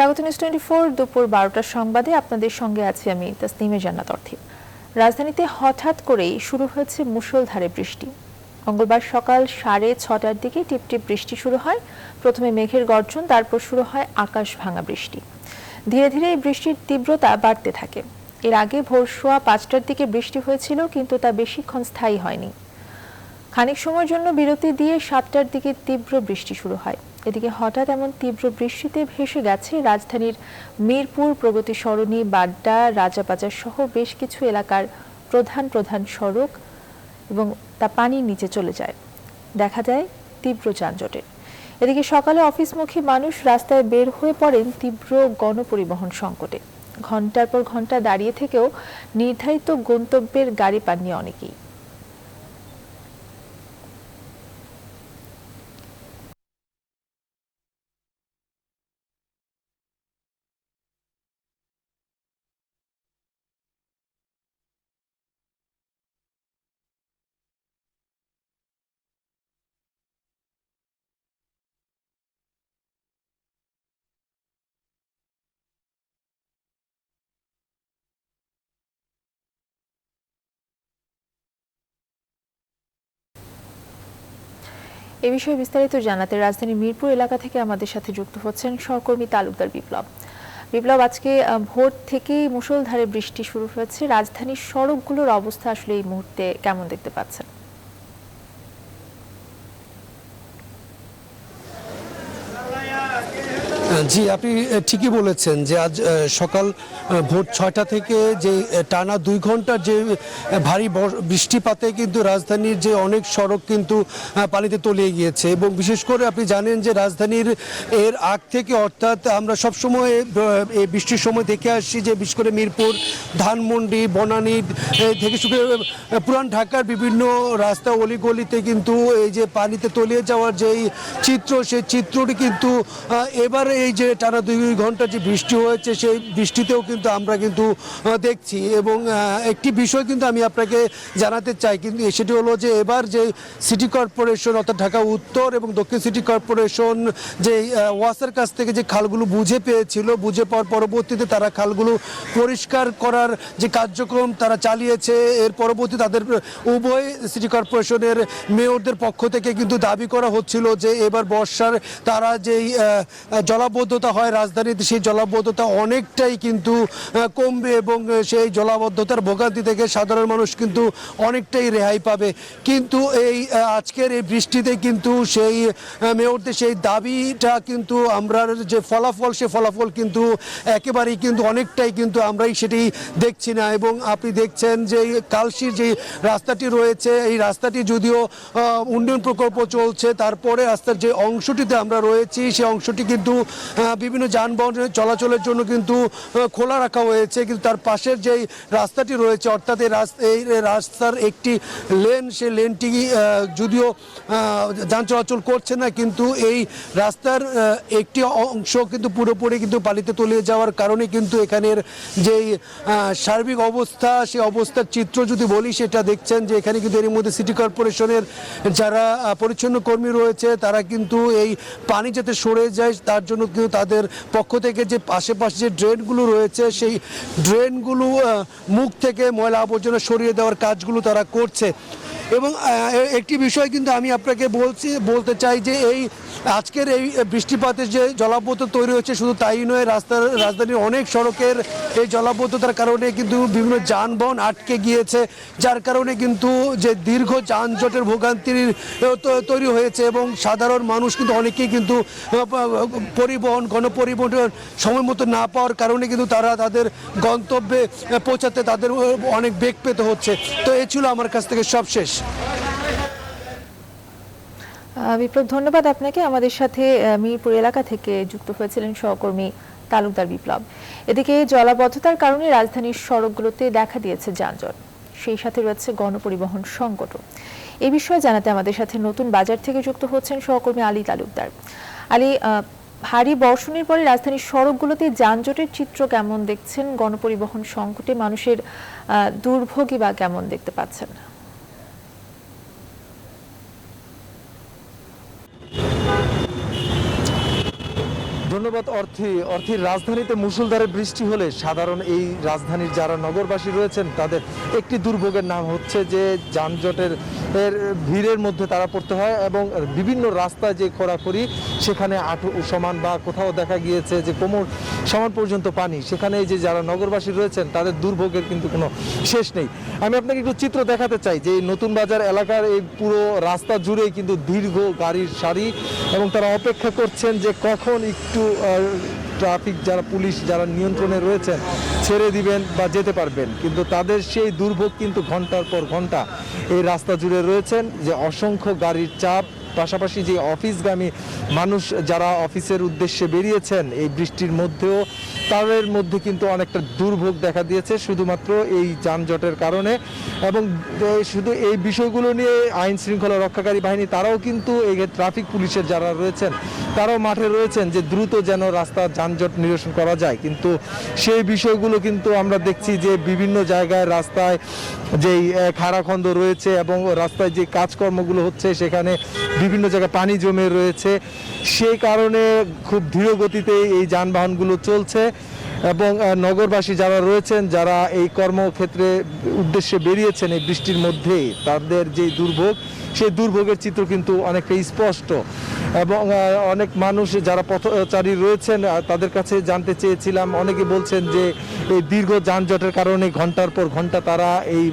স্বাগত নিউজ 24 দুপুর 12টার সংবাদে আপনাদের সঙ্গে আছি আমি তাসনিমে জান্নাত অর্থী। রাজধানীতে হঠাৎ করেই শুরু হয়েছে মুষলধারে বৃষ্টি। মঙ্গলবার সকাল 6:30টার দিকে টিপটিপ বৃষ্টি শুরু হয়। প্রথমে মেঘের গর্জন, তারপর শুরু হয় আকাশ ভাঙা বৃষ্টি। ধীরে ধীরে এই বৃষ্টির তীব্রতা বাড়তে থাকে। এর আগে ভোর 5:15টার দিকে বৃষ্টি হয়েছিল, কিন্তু তা বেশিক্ষণ স্থায়ী হয়নি। খানিক সময়ের জন্য বিরতি দিয়ে 7টার দিকে তীব্র বৃষ্টি শুরু হয়। এদিকে হঠাৎ এমন তীব্র বৃষ্টিতে ভেসে গেছে রাজধানীর মিরপুর, প্রগতি সরণি, বাড্ডা, রাজাবাজার সহ বেশ কিছু এলাকার প্রধান প্রধান সড়ক, এবং তা পানির নিচে চলে যায়। দেখা যায় তীব্র যানজটের। এদিকে সকালে অফিসমুখী মানুষ রাস্তায় বের হয়ে পড়েন তীব্র গণপরিবহন সংকটে। ঘন্টার পর ঘন্টা দাঁড়িয়ে থেকেও নির্ধারিত গন্তব্যের গাড়ি পাননি অনেকেই। এ বিষয়ে বিস্তারিত জানাতে রাজধানীর মিরপুর এলাকা থেকে আমাদের সাথে যুক্ত হচ্ছেন সহকর্মী তালুকদার বিপ্লব। বিপ্লব, আজকে ভোর থেকেই মুষলধারে বৃষ্টি শুরু হয়েছে। রাজধানীর সড়কগুলোর অবস্থা আসলে এই মুহূর্তে কেমন দেখতে পাচ্ছেন? জি, আপনি ঠিকই বলেছেন যে আজ সকাল ভোর 6টা থেকে যে টানা 2 ঘন্টার যে ভারী বৃষ্টিপাতে কিন্তু রাজধানীর যে অনেক সড়ক কিন্তু পানিতে তলিয়ে গিয়েছে। এবং বিশেষ করে আপনি জানেন যে রাজধানীর এর আগ থেকে, অর্থাৎ আমরা সবসময় এই বৃষ্টির সময় দেখে আসছি যে বিশেষ করে মিরপুর, ধানমন্ডি, বনানী থেকে শুরু পুরান ঢাকার বিভিন্ন রাস্তা অলিগলিতে কিন্তু এই যে পানিতে তলিয়ে যাওয়ার যেই চিত্র, সেই চিত্রটি কিন্তু এবার এই যে টানা 2 ঘন্টা যে বৃষ্টি হয়েছে সেই বৃষ্টিতেও কিন্তু আমরা কিন্তু দেখছি। এবং একটি বিষয় কিন্তু আমি আপনাকে জানাতে চাই, কিন্তু সেটি হলো যে এবার যে সিটি কর্পোরেশন অর্থাৎ ঢাকা উত্তর এবং দক্ষিণ সিটি কর্পোরেশন যে ওয়াসার কাছ থেকে যে খালগুলো বুঝে পেয়েছিল, বুঝে পাওয়ার পরবর্তীতে তারা খালগুলো পরিষ্কার করার যে কার্যক্রম তারা চালিয়েছে। এর পরবর্তী তাদের উভয় সিটি কর্পোরেশনের মেয়রদের পক্ষ থেকে কিন্তু দাবি করা হচ্ছিল যে এবার বর্ষার তারা যেই জলাবদ্ধতা হয় রাজধানীতে, সেই জলাবদ্ধতা অনেকটাই কিন্তু কমবে এবং সেই জলাবদ্ধতার ভোগান্তি থেকে সাধারণ মানুষ কিন্তু অনেকটাই রেহাই পাবে। কিন্তু এই আজকের এই বৃষ্টিতে কিন্তু সেই মেয়রদের সেই দাবিটা কিন্তু আমরা যে ফলাফল, সে ফলাফল কিন্তু একেবারেই কিন্তু অনেকটাই কিন্তু আমরাই সেটি দেখছি না। এবং আপনি দেখছেন যে কালশির যে রাস্তাটি রয়েছে, এই রাস্তাটি যদিও উন্নয়ন প্রকল্প চলছে, তারপরে রাস্তার যে অংশটিতে আমরা রয়েছি সেই অংশটি কিন্তু বিভিন্ন যানবাহন চলাচলের জন্য কিন্তু খোলা রাখা হয়েছে। কিন্তু তার পাশের যেই রাস্তাটি রয়েছে, অর্থাৎ এই রাস্তার একটি লেন, সেই লেনটি যদিও যান চলাচল করছে না, কিন্তু এই রাস্তার একটি অংশ কিন্তু পুরোপুরি কিন্তু পানিতে তলিয়ে যাওয়ার কারণে কিন্তু এখানের যেই সার্বিক অবস্থা, সেই অবস্থার চিত্র যদি বলি, সেটা দেখছেন যে এখানে কিন্তু এর মধ্যে সিটি কর্পোরেশনের যারা পরিচ্ছন্ন কর্মী রয়েছে তারা কিন্তু এই পানি যাতে সরে যায় তার জন্য কিন্তু তাদের পক্ষ থেকে যে আশেপাশে যে ড্রেনগুলো রয়েছে সেই ড্রেনগুলো মুখ থেকে ময়লা আবর্জনা সরিয়ে দেওয়ার কাজগুলো তারা করছে। এবং একটি বিষয় কিন্তু আমি আপনাকে বলতে চাই যে এই আজকের এই বৃষ্টিপাতের যে জলাবদ্ধতা তৈরি হয়েছে, শুধু তাই নয়, রাজধানীর অনেক সড়কের এই জলাবদ্ধতার কারণে কিন্তু বিভিন্ন যানবাহন আটকে গিয়েছে, যার কারণে কিন্তু যে দীর্ঘ যানজটের ভোগান্তির তৈরি হয়েছে। এবং সাধারণ মানুষ কিন্তু অনেকেই কিন্তু গণপরিবহন সময় মতো না পাওয়ার কারণে কিন্তু তারা তাদের গন্তব্যে পৌঁছাতে তাদের অনেক বেগ পেতে হচ্ছে। তো এই ছিল আমার কাছ থেকে সব শেষ। বিপ্লব, ধন্যবাদ আপনাকে। আমাদের সাথে মিরপুর এলাকা থেকে যুক্ত হয়েছিলেন সহকর্মী তালুকদার বিপ্লব। এদিকে জলাবদ্ধতার কারণে রাজধানীর সড়কগুলোতে দেখা দিয়েছে যানজট, সেই সাথে রয়েছে গণপরিবহন সংকটও। এই বিষয়ে জানাতে আমাদের সাথে নতুন বাজার থেকে যুক্ত হচ্ছেন সহকর্মী আলী তালুকদার। আলী, ভারী বর্ষণের পরে রাজধানীর সড়কগুলোতে যানজটের চিত্র কেমন দেখছেন? গণপরিবহন সংকটে মানুষের দুর্ভোগই বা কেমন দেখতে পাচ্ছেন? ধন্যবাদ অর্থীর রাজধানীতে মুষলধারে বৃষ্টি হলে সাধারণ এই রাজধানীর যারা নগরবাসী রয়েছেন তাদের একটি দুর্ভোগের নাম হচ্ছে যে যানজটের ভিড়ের মধ্যে তারা পড়তে হয় এবং বিভিন্ন রাস্তায় যে খোঁড়াখুড়ি সেখানে হাঁটু সমান বা কোথাও দেখা গিয়েছে যে কোমর সমান পর্যন্ত পানি, সেখানে যে যারা নগরবাসী রয়েছেন তাদের দুর্ভোগের কিন্তু কোনো শেষ নেই। আমি আপনাকে একটু চিত্র দেখাতে চাই যে এই নতুন বাজার এলাকার এই পুরো রাস্তা জুড়েই কিন্তু দীর্ঘ গাড়ির সারি এবং তারা অপেক্ষা করছেন যে কখন একটু ট্রাফিক যারা পুলিশ যারা নিয়ন্ত্রণে রয়েছেন ছেড়ে দিবেন বা যেতে পারবেন, কিন্তু তাদের সেই দুর্ভোগ কিন্তু ঘন্টার পর ঘন্টা এই রাস্তা জুড়ে রয়েছেন। যে অসংখ্য গাড়ির চাপ, পাশাপাশি যে অফিসগামী মানুষ যারা অফিসের উদ্দেশ্যে বেরিয়েছেন এই বৃষ্টির মধ্যেও তাদের মধ্যে কিন্তু অনেকটা দুর্ভোগ দেখা দিয়েছে শুধুমাত্র এই যানজটের কারণে। এবং শুধু এই বিষয়গুলো নিয়ে আইন শৃঙ্খলা রক্ষাকারী বাহিনী তারাও কিন্তু এই ট্রাফিক পুলিশের যারা রয়েছেন তারাও মাঠে রয়েছেন যে দ্রুত যেন রাস্তার যানজট নিরসন করা যায়, কিন্তু সেই বিষয়গুলো কিন্তু আমরা দেখছি যে বিভিন্ন জায়গায় রাস্তায় যেই খাড়াখন্দ রয়েছে এবং রাস্তায় যে কাজকর্মগুলো হচ্ছে সেখানে বিভিন্ন জায়গায় পানি জমে রয়েছে, সেই কারণে খুব ধীর গতিতে এই যানবাহনগুলো চলছে। এবং নগরবাসী যারা রয়েছেন যারা এই কর্মক্ষেত্রে উদ্দেশ্যে বেরিয়েছেন এই বৃষ্টির মধ্যেই তাদের যে দুর্ভোগ, সেই দুর্ভোগের চিত্র কিন্তু অনেকটা স্পষ্ট। এবং অনেক মানুষ যারা পথচারী রয়েছেন তাদের কাছে জানতে চেয়েছিলাম, অনেকে বলছেন যে এই দীর্ঘ যানজটের কারণে ঘন্টার পর ঘন্টা তারা এই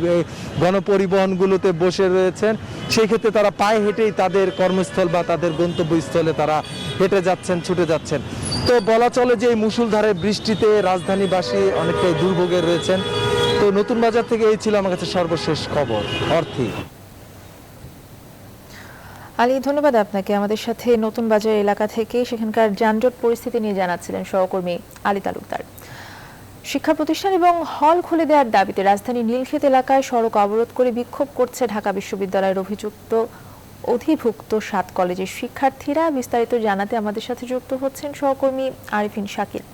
গণপরিবহনগুলোতে বসে রয়েছেন, সেই ক্ষেত্রে তারা পায়ে হেঁটেই তাদের কর্মস্থল বা তাদের গন্তব্যস্থলে তারা হেঁটে যাচ্ছেন, ছুটে যাচ্ছেন। তো বলা চলে যে এই মুষলধারে বৃষ্টিতে রাজধানীবাসী অনেকটাই দুর্ভোগে রয়েছেন। তো নতুন বাজার থেকে এই ছিল আমার কাছে সর্বশেষ খবর। অর্থী। আলী, ধন্যবাদ আপনাকে। আমাদের সাথে নতুন বাজার এলাকা থেকে সেখানকার যানজট পরিস্থিতি নিয়ে জানাচ্ছিলেন সহকর্মী আলী তালুকদার। শিক্ষা প্রতিষ্ঠান এবং হল খুলে দেওয়ার দাবিতে রাজধানীর নীলক্ষেত এলাকায় সড়ক অবরোধ করে বিক্ষোভ করছে ঢাকা বিশ্ববিদ্যালয়ের অধিভুক্ত 7 কলেজের শিক্ষার্থীরা। বিস্তারিত জানাতে আমাদের সাথে যুক্ত হচ্ছেন সহকর্মী আরিফিন শাকিল।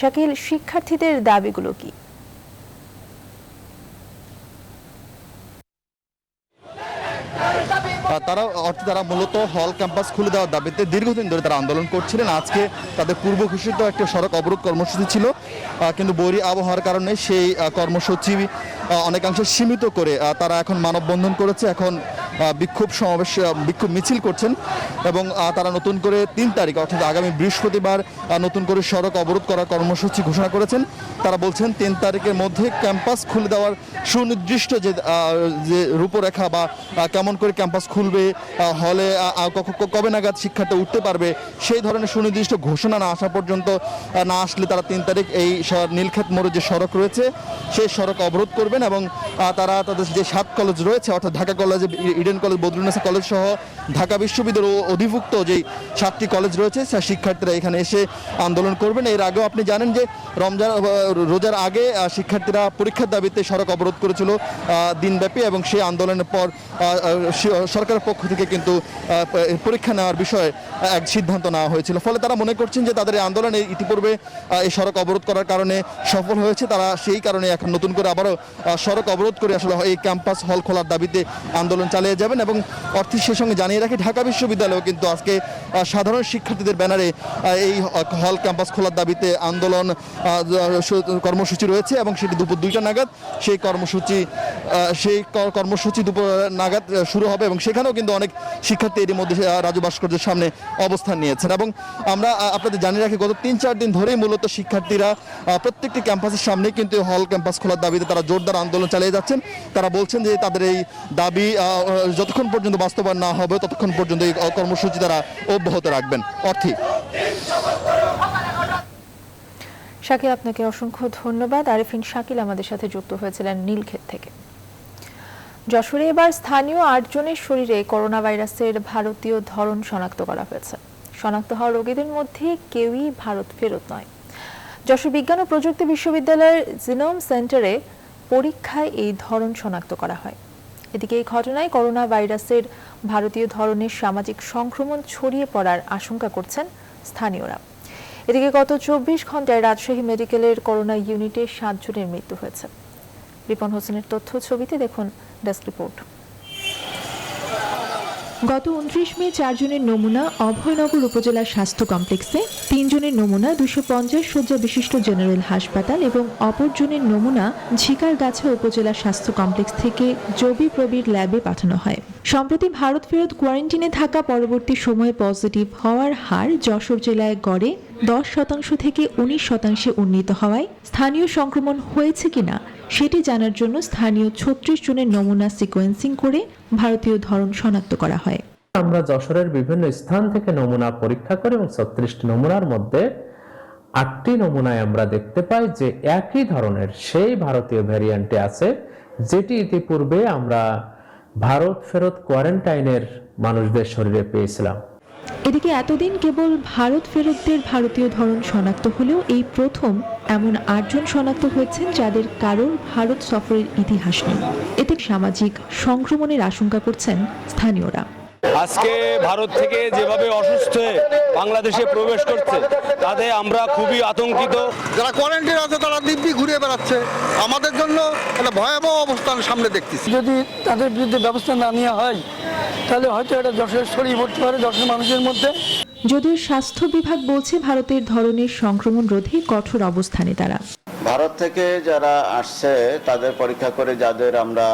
শাকিল, শিক্ষার্থীদের দাবিগুলো কি? তারা মূলত হল ক্যাম্পাস খুলে দেওয়ার দাবিতে দীর্ঘদিন ধরে তারা আন্দোলন করছিলেন। আজকে তাদের পূর্ব ঘোষিত একটা সড়ক অবরোধ কর্মসূচি ছিল, কিন্তু বৈরী আবহাওয়ার কারণে সেই কর্মসূচি অনেকাংশে সীমিত করে তারা এখন মানববন্ধন করেছে। এখন বিক্ষোভ মিছিল করছেন এবং তারা নতুন করে 3 তারিখ অর্থাৎ আগামী বৃহস্পতিবার নতুন করে সড়ক অবরোধ করার কর্মসূচি ঘোষণা করেছেন। তারা বলছেন 3 তারিখের মধ্যে ক্যাম্পাস খুলে দেওয়ার সুনির্দিষ্ট যে রূপরেখা বা কেমন করে ক্যাম্পাস খুলবে, হলে কবে নাগাদ শিক্ষার্থী উঠতে পারবে, সেই ধরনের সুনির্দিষ্ট ঘোষণা না আসা পর্যন্ত না আসলে তারা 3 তারিখ এই নীলক্ষেত মোড়ে যে সড়ক রয়েছে সেই সড়ক অবরোধ করবেন। এবং তারা তাদের যে 7 কলেজ রয়েছে অর্থাৎ Dhaka college, Eden college, Badrunnesa college সহ ঢাকা বিশ্ববিদ্যালয় অধিভুক্ত যেই 7টি কলেজ রয়েছে সেই শিক্ষার্থীরা এখানে এসে আন্দোলন করবেন। এর আগেও আপনি জানেন যে রোজার আগে শিক্ষার্থীরা পরীক্ষার দাবিতে সড়ক অবরোধ করেছিল দিনব্যাপী এবং সেই আন্দোলনের পর সরকারের পক্ষ থেকে কিন্তু পরীক্ষা নেওয়ার বিষয়ে এক সিদ্ধান্ত নেওয়া হয়েছিল। ফলে তারা মনে করছেন যে তাদের এই আন্দোলনে ইতিপূর্বে এই সড়ক অবরোধ করার কারণে সফল হয়েছে। তারা সেই কারণে এখন নতুন করে আবারও সড়ক অবরোধ করে আসলে এই ক্যাম্পাস হল খোলার দাবিতে আন্দোলন চালিয়ে যাবেন। এবং সেই সঙ্গে জানিয়ে রাখি ঢাকা বিশ্ববিদ্যালয়েও কিন্তু আজকে সাধারণ শিক্ষার্থীদের ব্যানারে এই হল ক্যাম্পাস খোলার দাবিতে আন্দোলন কর্মসূচি রয়েছে এবং সেটি দুপুর 2টা নাগাদ সেই কর্মসূচি দুপুর নাগাদ শুরু হবে। এবং সেখানেও কিন্তু অনেক শিক্ষার্থী এর মধ্যে রাজু ভাস্কর্যের সামনে অবস্থান নিয়েছেন। এবং আমরা আপনাদের জানিয়ে রাখি গত 3-4 দিন ধরেই মূলত শিক্ষার্থীরা প্রত্যেকটি ক্যাম্পাসের সামনে কিন্তু হল ক্যাম্পাস খোলার দাবিতে তারা জোরদার আন্দোলন চালিয়ে যাচ্ছেন। তারা বলছেন যে তাদের এই দাবি যতক্ষণ পর্যন্ত বাস্তবায়ন না হবে ততক্ষণ পর্যন্ত এই কর্মসূচি তারা অব্যাহত রাখবেন। অর্থী। শাকিল, আপনাকে অসংখ্য ধন্যবাদ। আরিফিন শাকিল আমাদের সাথে যুক্ত হয়েছিলেন নীলক্ষেত থেকে। যশোরে এবার স্থানীয় 8 জনের শরীরে করোনা ভাইরাসের ভারতীয় ধরন শনাক্ত করা হয়েছে। শনাক্ত হওয়া রোগীদের মধ্যে কেউই ভারত ফেরত নয়। যশোর বিজ্ঞান ও প্রযুক্তি বিশ্ববিদ্যালয়ের জিনোম সেন্টারে পরীক্ষায় এই ধরন শনাক্ত করা হয়। এদিকে এই ঘটনায় করোনা ভাইরাসের ভারতীয় ধরনের সামাজিক সংক্রমণ ছড়িয়ে পড়ার আশঙ্কা করছেন স্থানীয়রা। এদিকে গত 24 ঘন্টায় রাজশাহী মেডিকেলের করোনা ইউনিটে 7 জনের মৃত্যু হয়েছে। রিপন হোসেনের তথ্য ছবিতে দেখুন ডেস্ক রিপোর্ট। গত 29 মে 4 জনের নমুনা অভয়নগর উপজেলা স্বাস্থ্য কমপ্লেক্সে, 3 জনের নমুনা 250 শয্যা বিশিষ্ট জেনারেল হাসপাতাল এবং অপর জনের নমুনা ঝিকারগাছা উপজেলা স্বাস্থ্য কমপ্লেক্স থেকে জবি প্রবির ল্যাবে পাঠানো হয়। সম্প্রতি ভারত ফেরত কোয়ারেন্টিনে থাকা পরবর্তী সময়ে পজিটিভ হওয়ার হার যশোর জেলায় গড়ে 10% থেকে 19% উন্নীত হওয়ায় স্থানীয় সংক্রমণ হয়েছে কিনা সেটি জানার জন্য স্থানীয় 36 জনের নমুনা সিকোয়েন্সিং করে ভারতীয় ধরন শনাক্ত করা হয়। আমরা যশোরের বিভিন্ন স্থান থেকে নমুনা পরীক্ষা করে এবং 36টি নমুনার মধ্যে 8টি নমুনায় আমরা দেখতে পাই যে একই ধরনের সেই ভারতীয় ভ্যারিয়েন্টে আছে, যেটি ইতিপূর্বে আমরা ভারত ফেরত কোয়ারেন্টাইনের মানুষদের শরীরে পেয়েছিলাম। এদিকে এতদিন কেবল ভারত ফেরতদের ভারতীয় ধরন শনাক্ত হলেও এই প্রথম এমন 8 জন শনাক্ত হয়েছেন যাদের কারোর ভারত সফরের ইতিহাস নেই। এতে সামাজিক সংক্রমণের আশঙ্কা করছেন স্থানীয়রা। আজকে ভারত থেকে যেভাবে অসুস্থ হয়ে বাংলাদেশে প্রবেশ করছে তাতে আমরা খুবই আতঙ্কিত। যারা কোয়ারেন্টাইন আছে তারা দিব্যি ঘুরে বেড়াচ্ছে, আমাদের জন্য একটা ভয়াবহ অবস্থান সামনে দেখতেছি। যদি তাদের বিরুদ্ধে ব্যবস্থা না নেওয়া হয় তাহলে হয়তো এটা যশোরে ছড়িয়ে পড়তে পারে যশোর মানুষের মধ্যে। যদিও স্বাস্থ্য বিভাগ বলছে ভারতের ধরনের সংক্রমণ রোধে কঠোর অবস্থানে তারা। ভারত থেকে যারা আসছে তাদের পরীক্ষা করে যাদের আমরা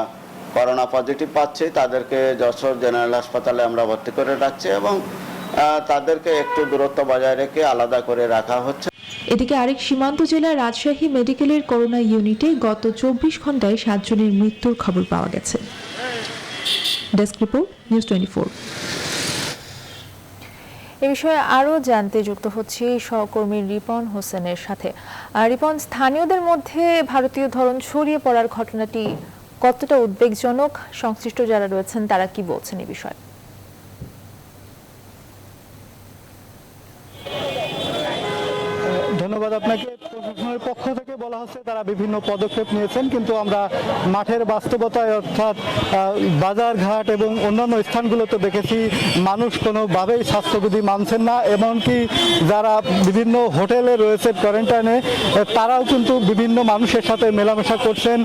করোনা পজিটিভ পাচ্ছি তাদেরকে যশোর জেনারেল হাসপাতালে আমরা ভর্তি করে রাখছি এবং তাদেরকে একটু দূরত্ব বজায় রেখে আলাদা করে রাখা হচ্ছে। এদিকে আরেক সীমান্ত জেলা রাজশাহী মেডিকেলের করোনা ইউনিটে গত 24 ঘন্টায় 7 জনের মৃত্যুর খবর পাওয়া গেছে। Desk report, news 24। এ বিষয়ে আরও জানতে যুক্ত হচ্ছি সহকর্মী রিপন হোসেনের সাথে। রিপন, স্থানীয়দের মধ্যে ভারতীয় ধরন ছড়িয়ে পড়ার ঘটনাটি কতটা উদ্বেগজনক, সংশ্লিষ্ট যারা রয়েছেন তারা কি বলছেন এই বিষয়ে? ধন্যবাদ আপনাকে। প্রশাসনের পক্ষ থেকে বলা হচ্ছে তারা বিভিন্ন পদক্ষেপ নিয়েছেন, কিন্তু আমরা মাঠের বাস্তবতায় অর্থাৎ বাজার ঘাট এবং অন্যান্য স্থানগুলোতে দেখেছি মানুষ কোনোভাবেই স্বাস্থ্যবিধি মানছেন না। এমনকি যারা বিভিন্ন হোটেলে রয়েছে কোয়ারেন্টাইনে তারাও কিন্তু বিভিন্ন মানুষের সাথে মেলামেশা করছেন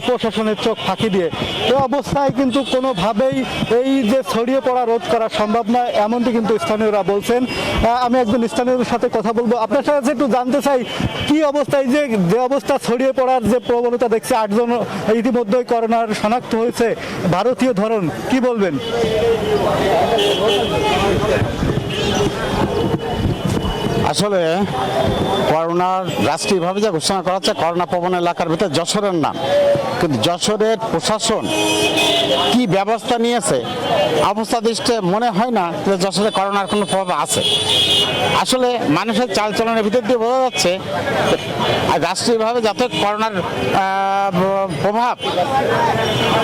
প্রশাসনের চোখ ফাঁকি দিয়ে। এ অবস্থায় কিন্তু কোনোভাবেই এই যে ছড়িয়ে পড়া রোধ করা সম্ভব নয়, এমনটি কিন্তু স্থানীয়রা বলছেন। আমি একজন স্থানীয়দের সাথে কথা বলবো। আপনার সাথে একটু জানতে চাই কি অবস্থায় যে অবস্থা ছড়িয়ে পড়ার যে প্রবণতা দেখছে, 8 জন ইতিমধ্যেই করোনার শনাক্ত হয়েছে ভারতীয় ধরন, কি বলবেন? আসলে করোনার রাষ্ট্রীয়ভাবে যে ঘোষণা করা হচ্ছে করোনা প্রবণ এলাকার ভিতরে যশোরের নাম, কিন্তু যশোরের প্রশাসন কি ব্যবস্থা নিয়েছে অবস্থা দৃষ্টে মনে হয় না যে যশোরে করোনার কোনো প্রভাব আছে। আসলে মানুষের চালচলনের ভিতর দিয়ে বোঝা যাচ্ছে রাষ্ট্রীয়ভাবে যত করোনার প্রভাব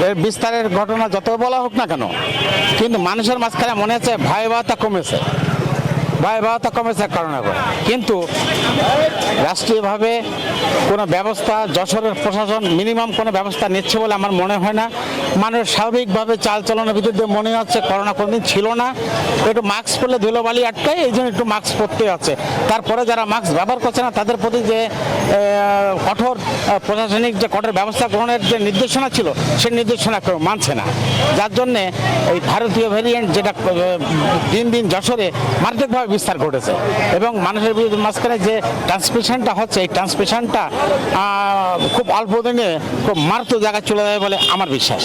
এর বিস্তারের ঘটনা যত বলা হোক না কেন, কিন্তু মানুষের মাঝখানে মনে হচ্ছে ভয়াবহতা কমেছে করোনার পর। কিন্তু রাষ্ট্রীয়ভাবে কোনো ব্যবস্থা যশোরের প্রশাসন মিনিমাম কোনো ব্যবস্থা নিচ্ছে বলে আমার মনে হয় না। মানুষ স্বাভাবিকভাবে চালচলনের ভিতর দিয়ে মনে হচ্ছে করোনা কোনোদিন ছিল না, একটু মাস্ক পরলে ধুলোবালি আটকায়, এই জন্য একটু মাস্ক পরতে আছে। তারপরে যারা মাস্ক ব্যবহার করছে না তাদের প্রতি যে কঠোর প্রশাসনিক যে কঠোর ব্যবস্থা গ্রহণের যে নির্দেশনা ছিল সেই নির্দেশনা কেউ মানছে না, যার জন্যে এই ভারতীয় ভ্যারিয়েন্ট যেটা দিন দিন যশোরে মারাত্মকভাবে বিস্তার ঘটেছে এবং মানুষের মাঝখানে যে ট্রান্সমিশনটা হচ্ছে এই ট্রান্সমিশনটা খুব অল্প দিনে খুব মারাত্মক জায়গায় চলে যাবে বলে আমার বিশ্বাস।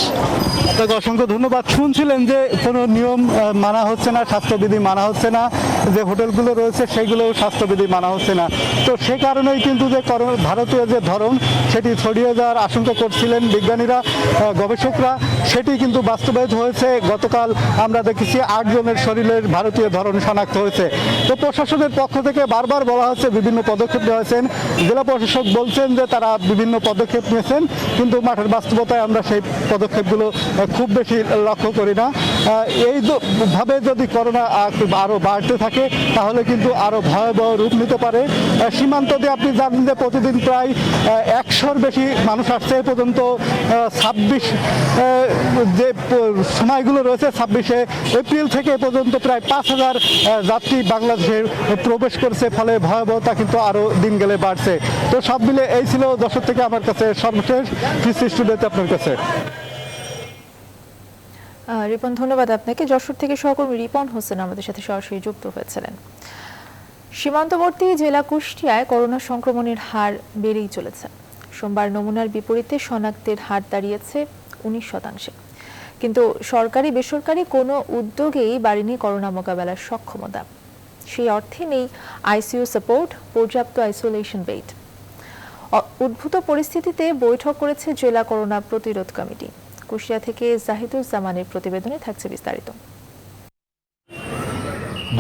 আপনাকে অসংখ্য ধন্যবাদ। শুনছিলেন যে কোনো নিয়ম মানা হচ্ছে না, স্বাস্থ্যবিধি মানা হচ্ছে না, যে হোটেলগুলো রয়েছে সেইগুলোও স্বাস্থ্যবিধি মানা হচ্ছে না। তো সে কারণেই কিন্তু যে ভারতীয় যে ধরন সেটি ছড়িয়ে যাওয়ার আশঙ্কা করছিলেন বিজ্ঞানীরা, গবেষকরা, সেটি কিন্তু বাস্তবায়িত হয়েছে। গতকাল আমরা দেখেছি 8 জনের শরীরের ভারতীয় ধরন শনাক্ত হয়েছে। তো প্রশাসনের পক্ষ থেকে বারবার বলা হচ্ছে বিভিন্ন পদক্ষেপ নেওয়া হয়েছেন, জেলা প্রশাসক বলছেন যে তারা বিভিন্ন পদক্ষেপ নিয়েছেন, কিন্তু মাঠের বাস্তবতায় আমরা সেই পদক্ষেপগুলো খুব বেশি লক্ষ্য করি না। এইভাবে যদি করোনা আরও বাড়তে থাকে তাহলে কিন্তু আরও ভয়াবহ রূপ নিতে পারে। সীমান্ত দিয়ে আপনি জানেন যে প্রতিদিন প্রায় 100-র বেশি মানুষ আসছে। এ পর্যন্ত 26 যে সময়গুলো রয়েছে 26শে এপ্রিল থেকে এ পর্যন্ত প্রায় 5000 যাত্রী বাংলাদেশে প্রবেশ করছে, ফলে ভয়াবহতা কিন্তু আরও দিন গেলে বাড়ছে। তো সব মিলে এই ছিল যশোর থেকে আমার কাছে সর্বশেষ স্টুডিওতে আপনার কাছে। রিপন, ধন্যবাদ আপনাকে। যশোর থেকে সহকর্মী রিপন হোসেন আমাদের সাথে সরাসরি যুক্ত হয়েছিলেন। সীমান্তবর্তী জেলা কুষ্টিয়ায় করোনা সংক্রমণের হার বেড়েই চলেছে। সোমবার নমুনার বিপরীতে শনাক্তের হার দাঁড়িয়েছে 19%। কিন্তু সরকারি বেসরকারি কোনো উদ্যোগেই বাড়েনি করোনা মোকাবেলার সক্ষমতা। সেই অর্থে নেই আইসিইউ সাপোর্ট, পর্যাপ্ত আইসোলেশন বেড। উদ্ভূত পরিস্থিতিতে বৈঠক করেছে জেলা করোনা প্রতিরোধ কমিটি। কুষ্টিয়া থেকে জাহিদুজ্জামানের প্রতিবেদনে থাকছে বিস্তারিত।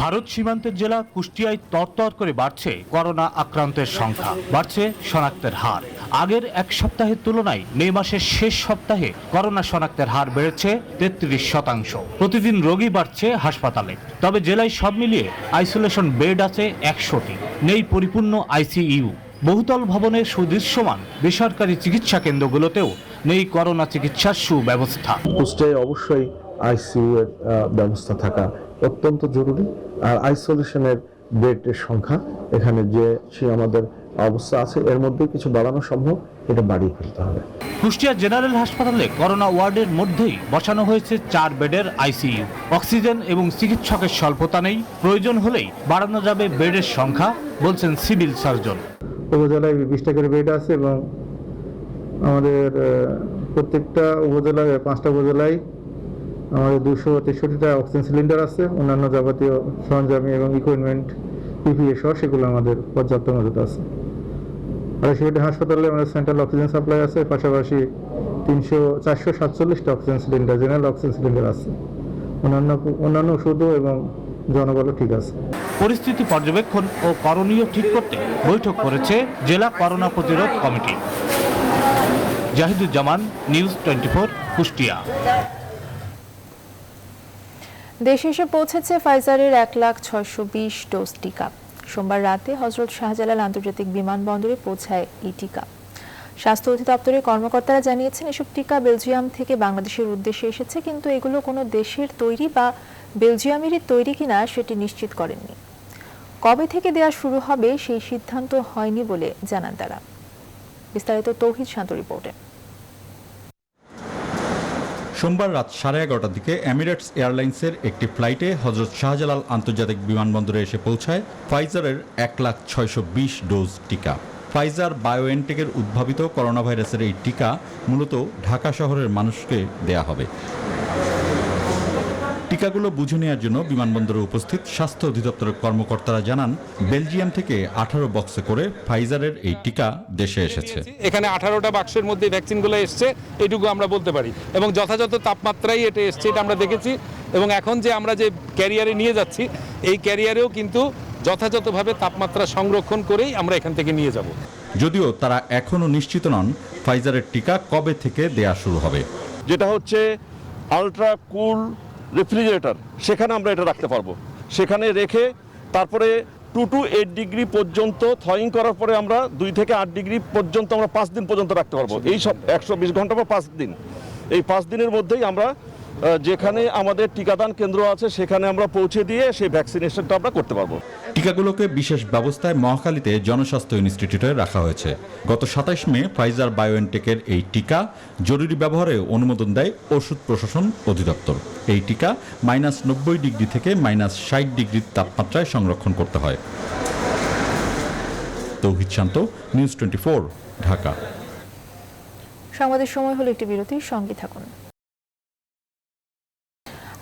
ভারত সীমান্তের জেলা কুষ্টিয়ায় তরতর করে বাড়ছে করোনা আক্রান্তের সংখ্যা, বাড়ছে শনাক্তের হার। আগের এক সপ্তাহের তুলনায় মে মাসের শেষ সপ্তাহে করোনা শনাক্তের হার বেড়েছে 33%। প্রতিদিন রোগী বাড়ছে হাসপাতালে। তবে জেলায় সব মিলিয়ে আইসোলেশন বেড আছে 100টি, নেই পরিপূর্ণ আইসিইউ। বহুতল ভবনের সুদৃশ্যমান বেসরকারি চিকিৎসা কেন্দ্রগুলোতেও নেই করোনা চিকিৎসার সুব্যবস্থা। কুষ্টিয়ায় অবশ্যই আইসিইউ এর ব্যবস্থা থাকা অত্যন্ত জরুরি। আর আইসোলেশনের বেডের সংখ্যা এখানে যে আমাদের অবস্থা আছে এর মধ্যে কিছু বাড়ানো সম্ভব, এটা বাড়িয়ে ফেলতে হবে। কুষ্টিয়া জেনারেল হাসপাতালে করোনা ওয়ার্ডের মধ্যেই বসানো হয়েছে 4 বেডের আইসিইউ। অক্সিজেন এবং চিকিৎসকের স্বল্পতা নেই, প্রয়োজন হলেই বাড়ানো যাবে বেডের সংখ্যা, বলছেন সিভিল সার্জন। উপজেলায় 20টা করে বেড আছে এবং আমাদের প্রত্যেকটা উপজেলায় 5টা উপজেলায় আমাদের 263টা অক্সিজেন সিলিন্ডার আছে। অন্যান্য যাবতীয় সরঞ্জামি এবং ইকুইপমেন্ট পিপিই সহ সেগুলো আমাদের পর্যাপ্ত মজুদ আছে। আর সেটা হাসপাতালে আমাদের সেন্ট্রাল অক্সিজেন সাপ্লাই আছে, পাশাপাশি 447টা oxygen cylinder, general oxygen cylinder আছে। অন্যান্য ওষুধও এবং জনবলও ঠিক আছে। পরিস্থিতি পর্যবেক্ষণ ও করণীয় ঠিক করতে বৈঠক করেছে জেলা করোনা প্রতিরোধ কমিটি। জাহিদুজ্জামান, নিউজ 24, কুষ্টিয়া। দেশে এসে পৌঁছেছে ফাইজারের 1,620,000 ডোজ টিকা। সোমবার রাতে হযরত শাহজালাল আন্তর্জাতিক বিমানবন্দরে পৌঁছায় এই টিকা। স্বাস্থ্য অধিদপ্তরের কর্মকর্তারা জানিয়েছেন, এসব টিকা বেলজিয়াম থেকে বাংলাদেশের উদ্দেশ্যে এসেছে, কিন্তু এগুলো কোনো দেশের তৈরি বা বেলজিয়ামেরই তৈরি কিনা সেটি নিশ্চিত করেননি। কবে থেকে দেয়া শুরু হবে সেই সিদ্ধান্ত হয়নি বলে জানান তারা। বিস্তারিত তৌহিদ শান্ত রিপোর্টে। সোমবার রাত 11:30টার দিকে এমিরেটস এয়ারলাইন্সের একটি ফ্লাইটে হযরত শাহজালাল আন্তর্জাতিক বিমানবন্দরে এসে পৌঁছায় ফাইজারের 1,620,000 ডোজ টিকা। ফাইজার বায়োএনটেকের উদ্ভাবিত করোনা ভাইরাসের এই টিকা মূলত ঢাকা শহরের মানুষকে দেয়া হবে। টিকাগুলো বুঝে নেওয়ার জন্য বিমানবন্দরে উপস্থিত স্বাস্থ্য অধিদপ্তরের কর্মকর্তারা জানান, বেলজিয়াম থেকে 18 বক্সে করে ফাইজারের এই টিকা দেশে এসেছে। এখানে 18টা বাক্সের মধ্যে ভ্যাকসিনগুলো এসছে, এটুকু আমরা বলতে পারি, এবং যথাযথ তাপমাত্রায় এটা এসছে, এটা আমরা দেখেছি। এবং এখন যে আমরা যে ক্যারিয়ারে নিয়ে যাচ্ছি, এই ক্যারিয়ারেও কিন্তু যথাযথভাবে তাপমাত্রা সংরক্ষণ করেই আমরা এখান থেকে নিয়ে যাব। যদিও তারা এখনও নিশ্চিত নন ফাইজারের টিকা কবে থেকে দেয়া শুরু হবে। যেটা হচ্ছে আলট্রা কুল রেফ্রিজারেটর, সেখানে আমরা এটা রাখতে পারবো। সেখানে রেখে তারপরে 2 to 8 ডিগ্রি পর্যন্ত থয়িং করার পরে আমরা 2 থেকে 8 ডিগ্রি পর্যন্ত আমরা 5 দিন পর্যন্ত রাখতে পারবো। এই সব 120 ঘন্টা বা 5 দিন, এই 5 দিনের মধ্যেই আমরা যেখানে আমাদের টিকাদান কেন্দ্র আছে সেখানে আমরা পৌঁছে দিয়ে সেই ভ্যাকসিনেশনটা আমরা করতে পারবো। টিকাগুলোকে বিশেষ ব্যবস্থায় মহাখালীতে জনস্বাস্থ্য ইনস্টিটিউটে রাখা হয়েছে। গত 27 মে ফাইজার বায়োএনটেকের এই টিকা জরুরি ব্যবহারে অনুমোদন দেয় ওষুধ প্রশাসন অধিদপ্তর। এই টিকা -90 ডিগ্রি থেকে -60 ডিগ্রি তাপমাত্রায় সংরক্ষণ করতে হয়। তৌহিদ শান্ত, নিউজ 24, ঢাকা। সংবাদের সময় হলো একটি বিরতির, সঙ্গে থাকুন।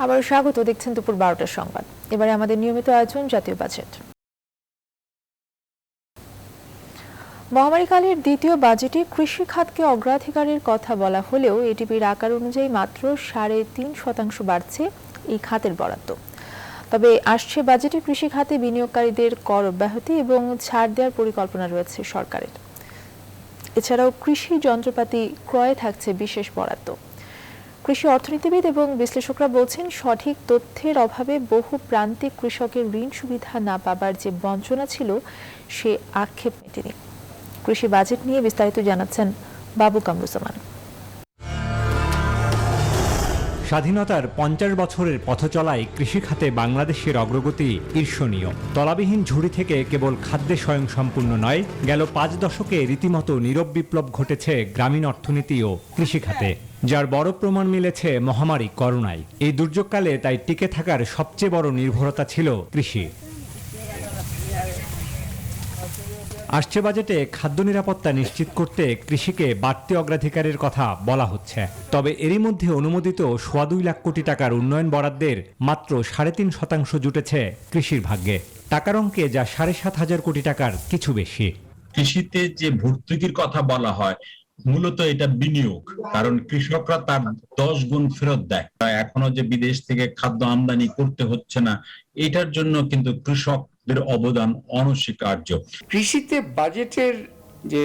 আবার স্বাগত, দেখছেন দুপুর 12টার সংবাদ। এবারে আমাদের নিয়মিত আয়োজন জাতীয় বাজেট। মহামারীকালের দ্বিতীয় বাজেটে কৃষি খাতকে অগ্রাধিকারের কথা বলা হলেও এটিপির আকার অনুযায়ী মাত্র 3.5% বাড়ছে এই খাতের বরাদ্দ। তবে আসছে বাজেটে কৃষি খাতে বিনিয়োগকারীদের কর অব্যাহতি এবং ছাড় দেওয়ার পরিকল্পনা রয়েছে সরকারের। এছাড়াও কৃষি যন্ত্রপাতি ক্রয়ে থাকছে বিশেষ বরাদ্দ। কৃষি অর্থনীতিবিদ এবং বিশ্লেষকরা বলছেন, সঠিক তথ্যের অভাবে বহু প্রান্তিক কৃষকের ঋণ সুবিধা না পাবার যে বঞ্চনা ছিল, সে আক্ষেপ মেটেনি। কৃষি বাজেট নিয়ে বিস্তারিত জানাচ্ছেন বাবু কামরুজ্জামান। স্বাধীনতার 50 বছরের পথ চলায় কৃষি খাতে বাংলাদেশের অগ্রগতি ঈর্ষণীয়। তলাবিহীন ঝুড়ি থেকে কেবল খাদ্যে স্বয়ংসম্পূর্ণ নয়, গেল 5 দশকে রীতিমতো নীরব বিপ্লব ঘটেছে গ্রামীণ অর্থনীতি ও কৃষি খাতে। যার বড় প্রমাণ মিলেছে মহামারী করোনায়। এই দুর্যোগকালে তাই টিকে থাকার সবচেয়ে বড় নির্ভরতা ছিল কৃষি। আসছে বাজেটে খাদ্য নিরাপত্তা নিশ্চিত করতে কৃষিকে বাড়তি অগ্রাধিকারের কথা বলা হচ্ছে। তবে এরই মধ্যে অনুমোদিত 2.25 লাখ কোটি টাকার উন্নয়ন বরাদ্দের মাত্র 3.5% জুটেছে কৃষির ভাগ্যে। টাকার অঙ্কে যা 7,500 কোটি টাকার কিছু বেশি। কৃষিতে যে ভর্তুকির কথা বলা হয় মূলত এটা বিনিয়োগ, কারণ কৃষকরা তার 10 গুণ ফেরত দেয়। এখনো যে বিদেশ থেকে খাদ্য আমদানি করতে হচ্ছে না, এটার জন্য কিন্তু কৃষকদের অবদান অনস্বীকার্য। কৃষিতে বাজেটের যে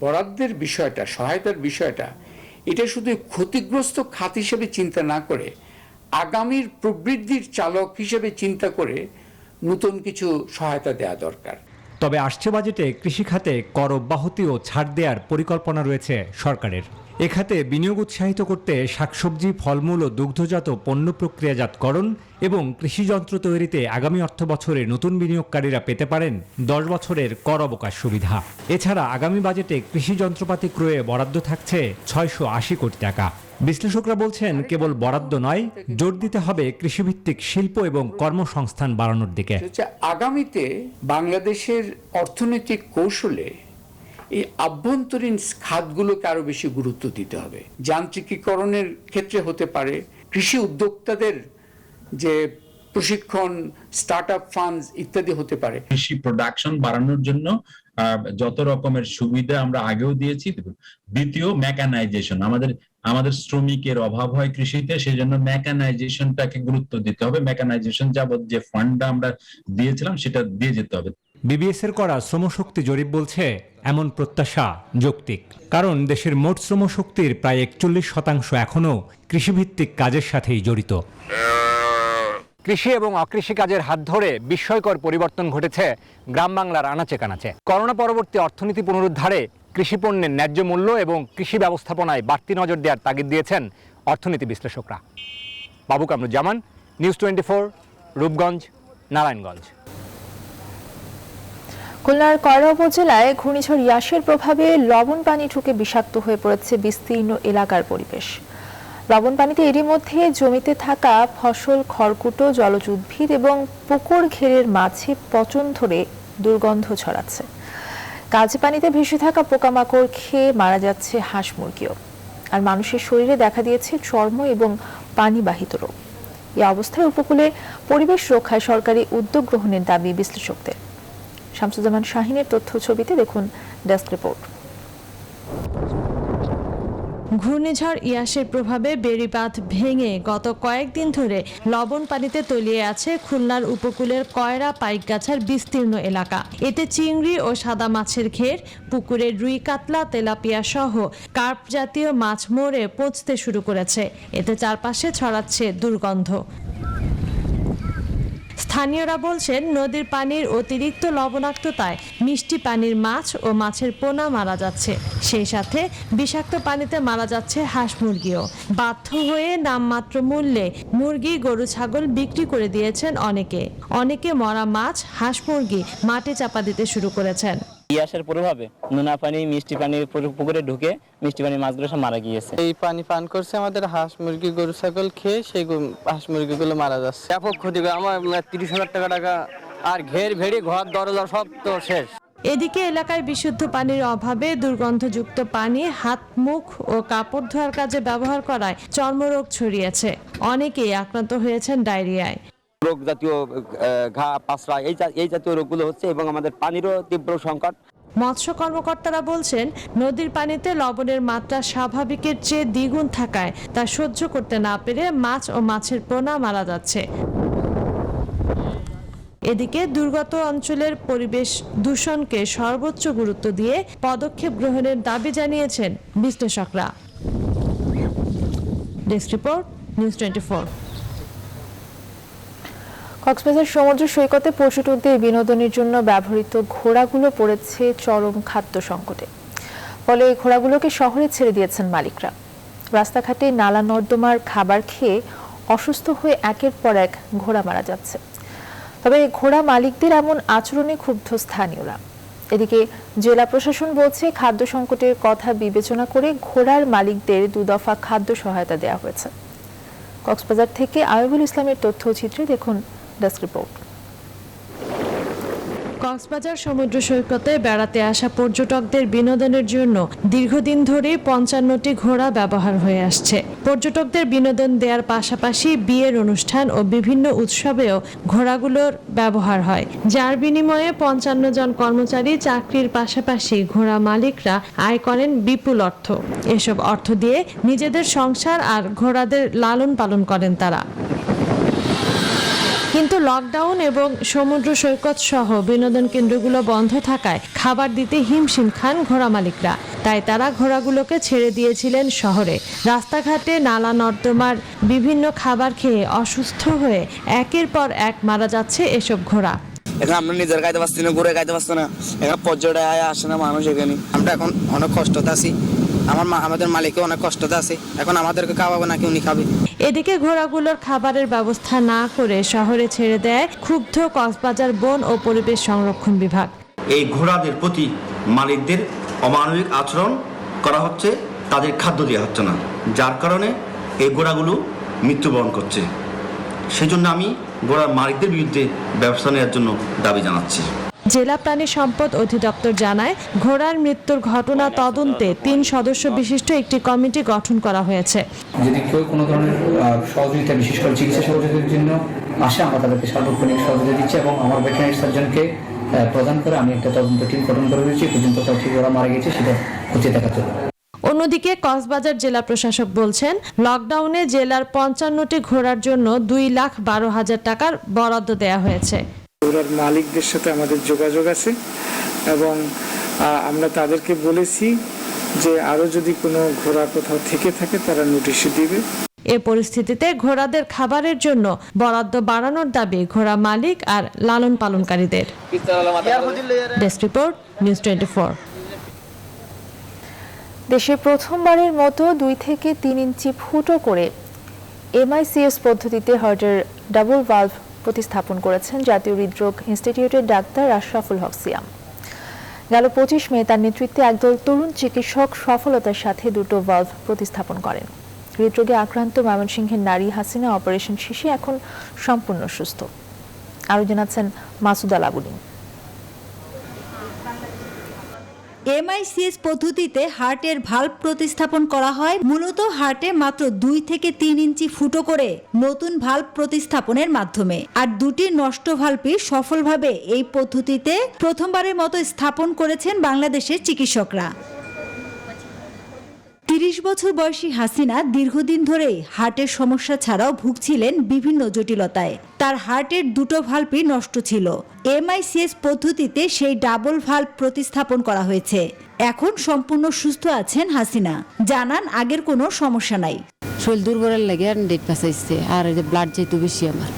বরাদ্দের বিষয়টা, সহায়তার বিষয়টা, এটা শুধু ক্ষতিগ্রস্ত খাত হিসেবে চিন্তা না করে আগামীর প্রবৃদ্ধির চালক হিসেবে চিন্তা করে নতুন কিছু সহায়তা দেওয়া দরকার। তবে আসছে বাজেটে কৃষি খাতে কর অব্যাহতি ও ছাড় দেওয়ার পরিকল্পনা রয়েছে সরকারের। এ খাতে বিনিয়োগ উৎসাহিত করতে শাকসবজি, ফলমূল ও দুগ্ধজাত পণ্য প্রক্রিয়াজাতকরণ এবং কৃষিযন্ত্র তৈরিতে আগামী অর্থ বছরে নতুন বিনিয়োগকারীরা পেতে পারেন 10 বছরের কর অবকাশ সুবিধা। এছাড়া আগামী বাজেটে কৃষি যন্ত্রপাতি ক্রয়ে বরাদ্দ থাকছে 680 কোটি টাকা। বিশ্লেষকরা বলছেন, কেবল বরাদ্দ নয়, জোর দিতে হবে কৃষিভিত্তিক শিল্প এবং কর্মসংস্থান বাড়ানোর দিকে। আগামীতে বাংলাদেশের অর্থনৈতিক কৌশলে এই আভ্যন্তরীণ খাতগুলোকে আরো বেশি গুরুত্ব দিতে হবে। যান্ত্রিকীকরণের ক্ষেত্রে হতে পারে, কৃষি উদ্যোক্তাদের যে প্রশিক্ষণ, স্টার্ট আপ ফান্ড ইত্যাদি হতে পারে। কৃষি প্রোডাকশন বাড়ানোর জন্য যত রকমের সুবিধা আমরা আগেও দিয়েছি। দ্বিতীয়, মেকানাইজেশন। আমাদের শ্রমিকের অভাব হয় কৃষিতে, সেই জন্য মেকানাইজেশনটাকে গুরুত্ব দিতে হবে। মেকানাইজেশন যাবত যে ফান্ডটা আমরা দিয়েছিলাম সেটা দিয়ে যেতে হবে। বিবিএস এর করা শ্রমশক্তি জরিপ বলছে এমন প্রত্যাশা যৌক্তিক, কারণ দেশের মোট শ্রমশক্তির প্রায় 41% এখনও কৃষিভিত্তিক কাজের সাথেই জড়িত। কৃষি এবং অকৃষি কাজের হাত ধরে বিস্ময়কর পরিবর্তন ঘটেছে গ্রাম বাংলার আনাচে কানাচে। করোনা পরবর্তী অর্থনীতি পুনরুদ্ধারে কৃষি পণ্যের ন্যায্য মূল্য এবং কৃষি ব্যবস্থাপনায় বাড়তি নজর দেওয়ার তাগিদ দিয়েছেন অর্থনীতি বিশ্লেষকরা। বাবু কামরুজ্জামান, নিউজ 24, রূপগঞ্জ, নারায়ণগঞ্জ। খুলনার কয়রা উপজেলায় ঘূর্ণিঝড় ইয়াসের প্রভাবে লবণ পানি ঢুকে বিষাক্ত হয়ে পড়েছে বিস্তীর্ণ এলাকার পরিবেশ। লবণ পানিতে এরই মধ্যে জমিতে থাকা ফসল, খড়কুটো, জলজ উদ্ভিদ এবং পুকুর ঘেরের মাঝে পচন ধরে দুর্গন্ধ ছড়াচ্ছে। কাজে পানিতে ভেসে থাকা পোকামাকড় খেয়ে মারা যাচ্ছে হাঁস মুরগিও। আর মানুষের শরীরে দেখা দিয়েছে চর্ম এবং পানিবাহিত রোগ। এই অবস্থায় উপকূলে পরিবেশ রক্ষায় সরকারি উদ্যোগ গ্রহণের দাবি বিশ্লেষকদের। শামসুজ্জামান শাহিনের তথ্য ছবিতে দেখুন ডেস্ক রিপোর্ট। ঘূর্ণিঝড় ইয়াসের প্রভাবে বেড়িবাঁধ ভেঙে গত কয়েকদিন ধরে লবণ পানিতে তলিয়ে আছে খুলনার উপকূলের কয়রা পাইকগাছার বিস্তীর্ণ এলাকা। এতে চিংড়ি ও সাদা মাছের ঘের, পুকুরের রুই, কাতলা, তেলাপিয়া সহ কার্প জাতীয় মাছ মরে পচতে শুরু করেছে। এতে চারপাশে ছড়াচ্ছে দুর্গন্ধ। স্থানীয়রা বলছেন, নদীর পানির অতিরিক্ত লবণাক্ততায় মিষ্টি পানির মাছ ও মাছের পোনা মারা যাচ্ছে। সেই সাথে বিষাক্ত পানিতে মারা যাচ্ছে হাঁস মুরগিও। বাধ্য হয়ে নামমাত্র মূল্যে মুরগি, গরু, ছাগল বিক্রি করে দিয়েছেন অনেকে মরা মাছ, হাঁস মুরগি মাটি চাপা দিতে শুরু করেছেন। ইয়াসের প্রভাবে নোনা পানি, মিষ্টি পানি পুকুরে ঢুকে মিষ্টি পানির মাছগুলো সব মারা গিয়েছে। এই পানি পান করছে আমাদের হাঁস মুরগি, গরু ছাগল খেয়ে সেই হাঁস মুরগিগুলো মারা যাচ্ছে। ব্যাপক ক্ষতি করে আমার 30,000 টাকা আর ঘের ভেড়ি, ঘর দরজা সব তো শেষ। এদিকে এলাকায় বিশুদ্ধ পানির অভাবে দুর্গন্ধযুক্ত পানি হাত, মুখ ও কাপড় ধোয়ার কাজে ব্যবহার করায় চর্মরোগ ছড়িয়েছে। অনেকেই আক্রান্ত হয়েছেন ডায়রিয়ায়। রোগ জাতীয় ঘা, পাঁচড়া এই জাতীয় রোগগুলো হচ্ছে এবং আমাদের পানিরও তীব্র সংকট। মৎস্য কর্মকর্তারা বলছেন, নদীর পানিতে লবণের মাত্রা স্বাভাবিকের চেয়ে দ্বিগুণ থাকায় তা সহ্য করতে না পেরে মাছ ও মাছের পোনা মারা যাচ্ছে। এদিকে দুর্গত অঞ্চলের পরিবেশ দূষণকে সর্বোচ্চ গুরুত্ব দিয়ে পদক্ষেপ গ্রহণের দাবি জানিয়েছেন বিশ্লেষকরা। Desk report, news 24। কক্সবাজার সমুদ্র সৈকতে পর্যটকদের বিনোদনের জন্য ব্যবহৃত ঘোড়াগুলো পড়েছে চরম খাদ্য সংকটে। ফলে ঘোড়াগুলোকে শহরে ছেড়ে দিয়েছেন মালিকরা। রাস্তাঘাটে নালা নর্দমার খাবার খেয়ে অসুস্থ হয়ে একের পর এক ঘোড়া মারা যাচ্ছে। তবে ঘোড়া মালিকদের এমন আচরণে ক্ষুব্ধ স্থানীয়রা। এদিকে জেলা প্রশাসন বলছে খাদ্য সংকটের কথা বিবেচনা করে ঘোড়ার মালিকদের 2 দফা খাদ্য সহায়তা দেওয়া হয়েছে। কক্সবাজার থেকে আয়ুবুল ইসলামের তথ্যচিত্রে দেখুন ডেস্ক রিপোর্ট। কক্সবাজার সমুদ্র সৈকতে বেড়াতে আসা পর্যটকদের বিনোদনের জন্য দীর্ঘদিন ধরে 55টি ঘোড়া ব্যবহার হয়ে আসছে। পর্যটকদের বিনোদন দেওয়ার পাশাপাশি বিয়ের অনুষ্ঠান ও বিভিন্ন উৎসবেও ঘোড়াগুলোর ব্যবহার হয়, যার বিনিময়ে 55 জন কর্মচারী চাকরির পাশাপাশি ঘোড়া মালিকরা আয় করেন বিপুল অর্থ। এসব অর্থ দিয়ে নিজেদের সংসার আর ঘোড়াদের লালন পালন করেন তারা। কিন্তু লকডাউন এবং সমুদ্র সৈকত সহ বিনোদন কেন্দ্রগুলো বন্ধ থাকায় খাবার দিতে হিমশিম খান ঘোড়া মালিকরা। তাই তারা ঘোড়াগুলোকে ছেড়ে দিয়েছিলেন শহরে। রাস্তাঘাটে নালা নর্দমার বিভিন্ন খাবার খেয়ে অসুস্থ হয়ে একের পর এক মারা যাচ্ছে এসব ঘোড়া। এখন আমরা নিজের গাইতে পারছি না, ঘুরে গাইতে পারছি না, এখন পর্যটক আসে না মানুষ এখানে। আমরা এখন অনেক কষ্টতে আছি, আমাদের মালিকও অনেক কষ্টতে আছে, এখন আমাদেরকে খাওয়াবো নাকি উনি খাবে। এদিকে ঘোড়াগুলোর খাবারের ব্যবস্থা না করে শহরে ছেড়ে দেয় ক্ষুব্ধ কক্সবাজার বন ও পরিবেশ সংরক্ষণ বিভাগ। এই ঘোড়াদের প্রতি মালিকদের অমানবিক আচরণ করা হচ্ছে, তাদের খাদ্য দেওয়া হচ্ছে না, যার কারণে এই ঘোড়াগুলো মৃত্যুবরণ করছে। সেই জন্য আমি ঘোড়ার মালিকদের বিরুদ্ধে ব্যবস্থা নেওয়ার জন্য দাবি জানাচ্ছি। জেলা প্রাণী সম্পদ অধিদপ্তর জানায়, ঘোড়ার মৃত্যুর ঘটনা তদন্তে 3 সদস্য বিশিষ্ট একটি কমিটি গঠন করা হয়েছে। যদি কেউ কোনো ধরনের সহযোগিতা, বিশেষ করে চিকিৎসা সহযোগিতার জন্য আসে, আমরা তাদেরকে সার্বক্ষণিক সহযোগিতা দিচ্ছি এবং আমার ভেটেরিনারি সার্জনকে প্রদান করে আমি একটা তদন্ত টিম গঠন করে দিয়েছি। পর্যন্ত কয়েকটি ঘোড়া মারা গেছে সেটা খুঁজে দেখা চলবে। অন্যদিকে কক্সবাজার জেলা প্রশাসক বলছেন, লকডাউনে জেলার 55টি ঘোড়ার জন্য 2,12,000 টাকার বরাদ্দ দেওয়া হয়েছে। ঘোড়ার মালিকদের সাথে আমাদের যোগাযোগ আছে এবং আমরা তাদেরকে বলেছি যে আরো যদি কোনো ঘোড়া কোথাও থেকে থাকে তারা নোটিশ দিবে। এ পরিস্থিতিতে ঘোড়াদের খাবারের জন্য বরাদ্দ বাড়ানোর দাবি ঘোড়া মালিক আর লালন পালনকারীদের। Desk report, news 24। দেশে প্রথমবারের মতো 2 থেকে 3 ইঞ্চি ফুটো করে MICS পদ্ধতিতে হার্টের ডাবল ভালভ প্রতিস্থাপন করেছেন জাতীয় হৃদরোগ ইনস্টিটিউটের ডাক্তার আশরাফুল হক সিয়াম। গেল 25 মে তার নেতৃত্বে একদল তরুণ চিকিৎসক সফলতার সাথে 2টো ভালভ প্রতিস্থাপন করেন। হৃদরোগে আক্রান্ত ময়মনসিংহের নারী হাসিনা অপারেশন শেষে এখন সম্পূর্ণ সুস্থ। আরও জানাচ্ছেন মাসুদা লাবুনি। MICS পদ্ধতিতে হার্টের ভালভ প্রতিস্থাপন করা হয় মূলত হার্টে মাত্র 2 থেকে 3 ইঞ্চি ফুটো করে নতুন ভালভ প্রতিস্থাপনের মাধ্যমে। আর 2টি নষ্ট ভালভই সফলভাবে এই পদ্ধতিতে প্রথমবারের মতো স্থাপন করেছেন বাংলাদেশের চিকিৎসকরা। 30 বছর বয়সী হাসিনা দীর্ঘদিন ধরেই হার্টের সমস্যা ছাড়াও ভুগছিলেন বিভিন্ন জটিলতায়। তার হার্টের 2টো ভালভই নষ্ট ছিল। MICS পদ্ধতিতে সেই ডাবল ভালভ প্রতিস্থাপন করা হয়েছে। এখন সম্পূর্ণ সুস্থ আছেন হাসিনা, জানান আগের কোনো সমস্যা নাই। শরীর দুর্বলের লাগে ডেট পাসাইছে আর ব্লাড যেহেতু বেশি আমার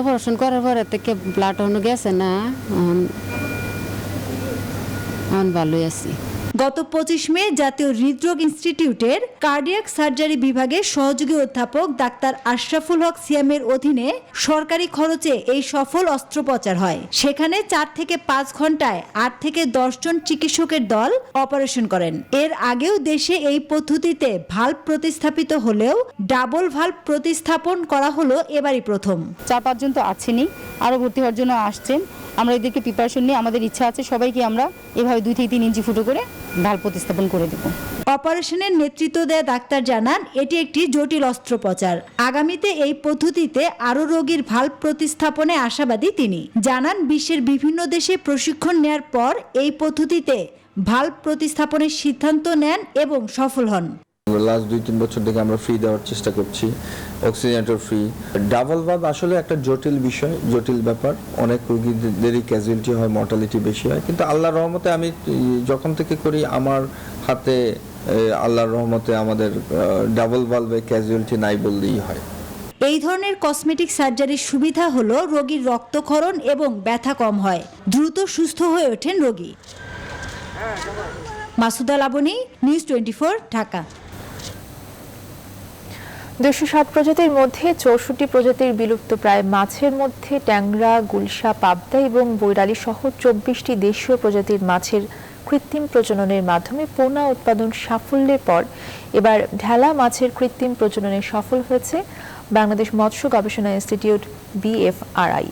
অপারেশন করার পরে থেকে ব্লাড অন্য গেছে না, ভালোই আছি। গত 25 মে জাতীয় হৃদরোগ ইনস্টিটিউটের কার্ডিয়াক সার্জারি বিভাগের সহযোগী অধ্যাপক ডাক্তার আশরাফুল হক সিয়ামের অধীনে সরকারি খরচে এই সফল অস্ত্রোপচার হয়। সেখানে 4 থেকে 5 ঘন্টায় 8 থেকে 10 জন চিকিৎসকের দল অপারেশন করেন। এর আগেও দেশে এই পদ্ধতিতে ভালভ প্রতিস্থাপিত হলেও ডাবল ভালভ প্রতিস্থাপন করা হলো এবারই প্রথম। 4-5 জন তো আছেনই, আরো ভর্তি হওয়ার জন্য আসছেন। আমরা এদেরকে প্রিপারেশন নিয়ে আমাদের ইচ্ছা আছে সবাইকে আমরা এভাবে 2 থেকে 3 ইঞ্চি ফুটো করে ভালভ প্রতিস্থাপন করে দেব। অপারেশনের নেতৃত্ব দেয়া ডাক্তার জানান, এটি একটি জটিল অস্ত্রোপচার। আগামীতে এই পদ্ধতিতে আরও রোগীর ভালভ প্রতিস্থাপনে আশাবাদী তিনি। জানান, বিশ্বের বিভিন্ন দেশে প্রশিক্ষণ নেয়ার পর এই পদ্ধতিতে ভালভ প্রতিস্থাপনের সিদ্ধান্ত নেন এবং সফল হন। লাস্ট 2-3 বছর থেকে আমরা ফ্রি দেওয়ার চেষ্টা করছি, অক্সিজেনেটর ফ্রি। ডাবল ভালভ আসলে একটা জটিল বিষয়, জটিল ব্যাপার। অনেক রোগীদেরই ক্যাজুয়ালিটি হয়, মর্টালিটি বেশি হয়, কিন্তু আল্লাহর রহমতে আমি যখন থেকে করি আমার হাতে আল্লাহর রহমতে আমাদের ডাবল ভালভে ক্যাজুয়ালিটি নাই বললেই হয়। এই ধরনের কসমেটিক সার্জারির সুবিধা হলো রোগীর রক্তক্ষরণ এবং ব্যথা কম হয়, দ্রুত সুস্থ হয়ে ওঠেন রোগী। মাসুদা লাবনী, নিউজ 24, ঢাকা। 260 প্রজাতির মধ্যে 64 প্রজাতির বিলুপ্তপ্রায় মাছের মধ্যে ট্যাংরা, গুলশা, পাবদা এবং বৈরালী সহ 24টি দেশীয় প্রজাতির মাছের কৃত্রিম প্রজননের মাধ্যমে পোনা উৎপাদন সাফল্যের পর এবার ঢেলা মাছের কৃত্রিম প্রজননে সফল হয়েছে বাংলাদেশ মৎস্য গবেষণা ইনস্টিটিউট BFRI।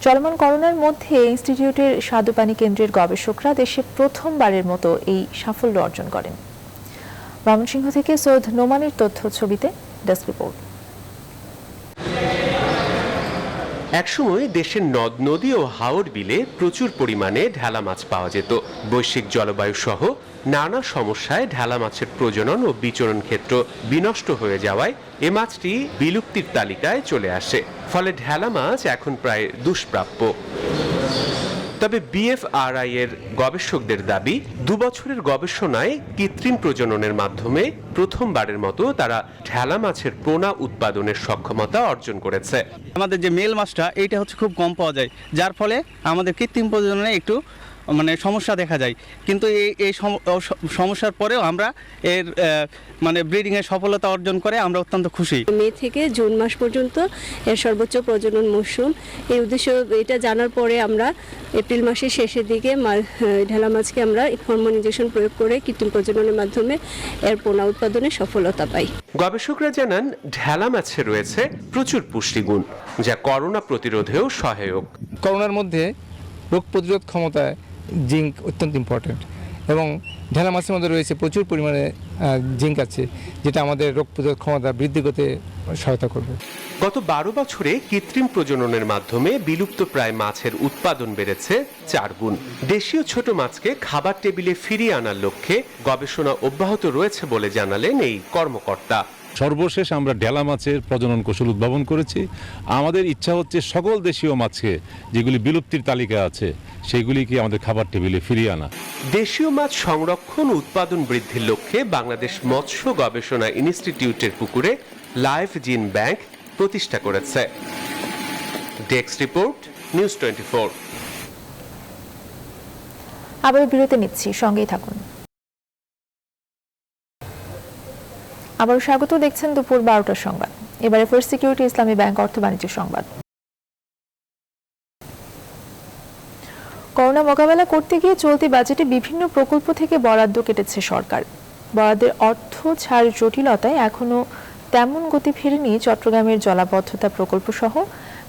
চলমান করোনার মধ্যে ইনস্টিটিউটের স্বাদুপানি কেন্দ্রের গবেষকরা দেশে প্রথমবারের মতো এই সাফল্য অর্জন করেন। ময়মনসিংহ থেকে সৈয়দ নোমানের তথ্য ছবিতে ডেস্ক রিপোর্ট। একসময় দেশের নদ নদী ও হাওর বিলে প্রচুর পরিমাণে ঢেলা মাছ পাওয়া যেত। বৈশ্বিক জলবায়ু সহ নানা সমস্যায় ঢেলা মাছের প্রজনন ও বিচরণ ক্ষেত্র বিনষ্ট হয়ে যাওয়ায় এ মাছটি বিলুপ্তির তালিকায় চলে আসে। ফলে ঢেলা মাছ এখন প্রায় দুষ্প্রাপ্য। তবে BFRI এর গবেষকদের দাবি, 2 বছরের গবেষণায় কৃত্রিম প্রজননের মাধ্যমে প্রথমবারের মতো তারা ঢেলা মাছের পোনা উৎপাদনের সক্ষমতা অর্জন করেছে। আমাদের যে মেল মাছটা এইটা হচ্ছে খুব কম পাওয়া যায়, যার ফলে আমাদের কৃত্রিম প্রজননে একটু সমস্যা দেখা যায়। কিন্তু এই সমস্যার পরেও আমরা এর ব্রিডিংয়ের সফলতা অর্জন করে আমরা অত্যন্ত খুশি। মে থেকে জুন মাস পর্যন্ত এর সর্বোচ্চ প্রজনন মৌসুম। এই উদ্দেশ্য এটা জানার পরে আমরা এপ্রিল মাসের শেষের দিকে ঢেলা মাছকে আমরা হরমোন ইনজেকশন প্রয়োগ করে কৃত্রিম প্রজননের মাধ্যমে এর পোনা উৎপাদনে সফলতা পাই। গবেষকরা জানান, ঢেলা মাছে রয়েছে প্রচুর পুষ্টিগুণ যা করোনা প্রতিরোধেও সহায়ক। করোনার মধ্যে রোগ প্রতিরোধ ক্ষমতায় জিঙ্ক অত্যন্ত ইম্পর্ট্যান্ট এবং ঢেলা মাছের মধ্যে রয়েছে প্রচুর পরিমাণে জিঙ্ক আছে, যেটা আমাদের রোগ প্রতিরোধ ক্ষমতা বৃদ্ধি করতে সহায়তা করবে। গত 12 বছরে কৃত্রিম প্রজননের মাধ্যমে বিলুপ্তপ্রায় মাছের উৎপাদন বেড়েছে 4 গুণ। দেশীয় ছোট মাছকে খাবার টেবিলে ফিরিয়ে আনার লক্ষ্যে গবেষণা অব্যাহত রয়েছে বলে জানালেন এই কর্মকর্তা। সর্বশেষ আমরা ঢেলা মাছের প্রজনন কৌশল উদ্ভাবন করেছি। আমাদের ইচ্ছা হচ্ছে সকল দেশীয় মাছকে, যেগুলি বিলুপ্তির তালিকায় আছে, সেগুলিকে আমাদের খাবার টেবিলে ফিরিয়ে আনা। দেশীয় মাছ সংরক্ষণ ও উৎপাদন বৃদ্ধির লক্ষ্যে বাংলাদেশ মৎস্য গবেষণা ইনস্টিটিউটের পুকুরে লাইভ জিন ব্যাংক প্রতিষ্ঠা করেছে। Desk report, news 24। আবার বিরতি নিচ্ছি, সঙ্গেই থাকুন। আবার স্বাগত, দেখছেন দুপুর 12টার সংবাদ। এবারে ফার্স্ট সিকিউরিটি ইসলামী ব্যাংক অর্থ বাণিজ্য সংবাদ। করোনা মোকাবেলা করতে গিয়ে চলতি বাজেটে বিভিন্ন প্রকল্প থেকে বরাদ্দ কেটেছে সরকার। বরাদ্দের অর্থ ছাড় জটিলতায় এখনো তেমন গতি ফেরেনি চট্টগ্রামের জলাবদ্ধতা প্রকল্প সহ